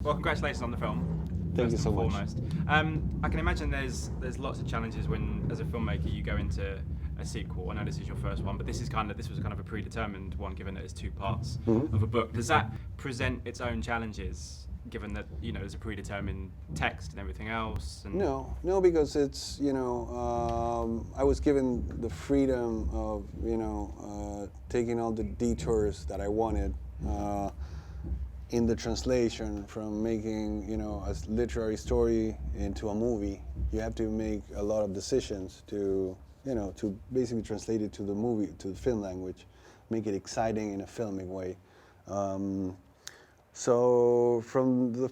Well, congratulations on the film. Thank you so much. I can imagine there's lots of challenges when, as a filmmaker, you go into a sequel. I know this is your first one, but this was kind of a predetermined one, given that it's two parts of a book. Does that present its own challenges, given that there's a predetermined text and everything else? And No, because it's I was given the freedom of taking all the detours that I wanted in the translation from making a literary story into a movie. You have to make a lot of decisions to basically translate it to the movie, to the film language, make it exciting in a filmic way. So from the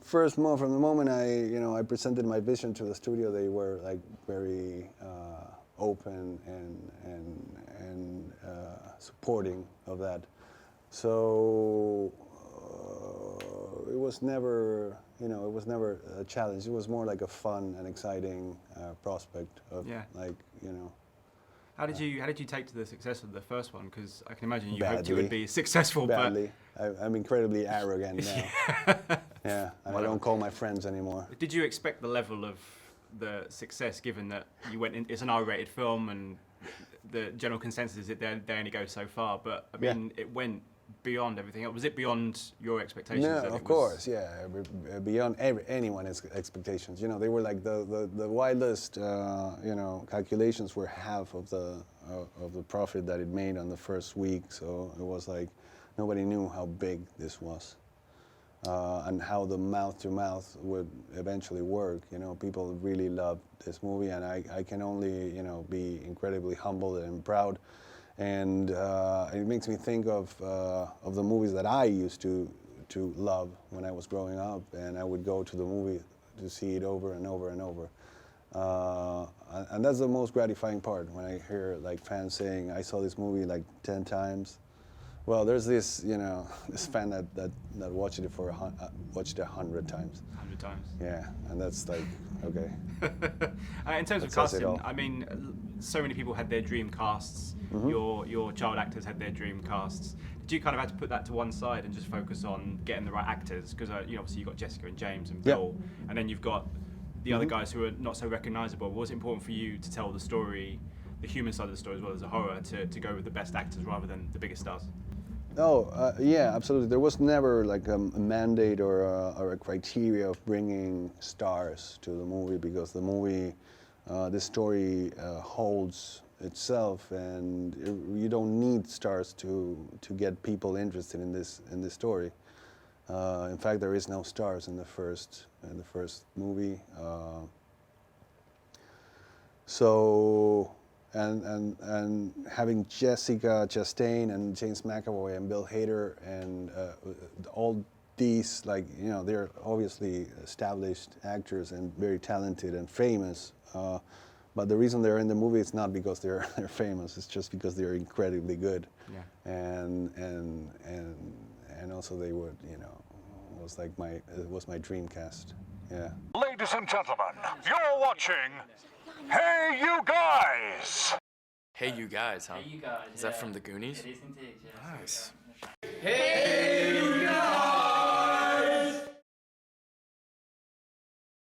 moment I presented my vision to the studio, they were like very open and supporting of that. So it was never a challenge. It was more like a fun and exciting prospect of How did you take to the success of the first one? Because I can imagine you Badly. hoped it would be successful. Badly. I'm incredibly arrogant now. Yeah, and I don't call my friends anymore. Did you expect the level of the success, given that you went in? It's an R-rated film, and the general consensus is that they only go so far. But I mean, it went beyond everything else. Was it beyond your expectations? No, of course, yeah, beyond anyone's expectations. They were like the wildest, calculations were half of the profit that it made on the first week. So it was like nobody knew how big this was, and how the mouth to mouth would eventually work. People really loved this movie, and I can only be incredibly humbled and proud. And it makes me think of the movies that I used to love when I was growing up, and I would go to the movie to see it over and over and over. And that's the most gratifying part, when I hear like fans saying, "I saw this movie like 10 times." Well, there's this this fan that watched it 100 times. 100 times. Yeah, and that's like okay. In terms of casting, I mean, so many people had their dream casts. Your child actors had their dream casts. Did you kind of have to put that to one side and just focus on getting the right actors? Because obviously you've got Jessica and James and Bill, and then you've got the other guys who are not so recognisable. Was it important for you to tell the story, the human side of the story as well as the horror, to go with the best actors rather than the biggest stars? Oh, yeah, absolutely. There was never like a mandate or a criteria of bringing stars to the movie, because the movie, the story holds itself, and you don't need stars to get people interested in this story. In fact, there is no stars in the first movie. And having Jessica Chastain and James McAvoy and Bill Hader and all these, they're obviously established actors and very talented and famous. But the reason they're in the movie is not because they're famous. It's just because they're incredibly good. Yeah. And also they would, it was my dream cast. Yeah. Ladies and gentlemen, you're watching Hey You Guys! Hey You Guys, huh? Hey You Guys. Is that from the Goonies? It is indeed, yes. Nice. Hey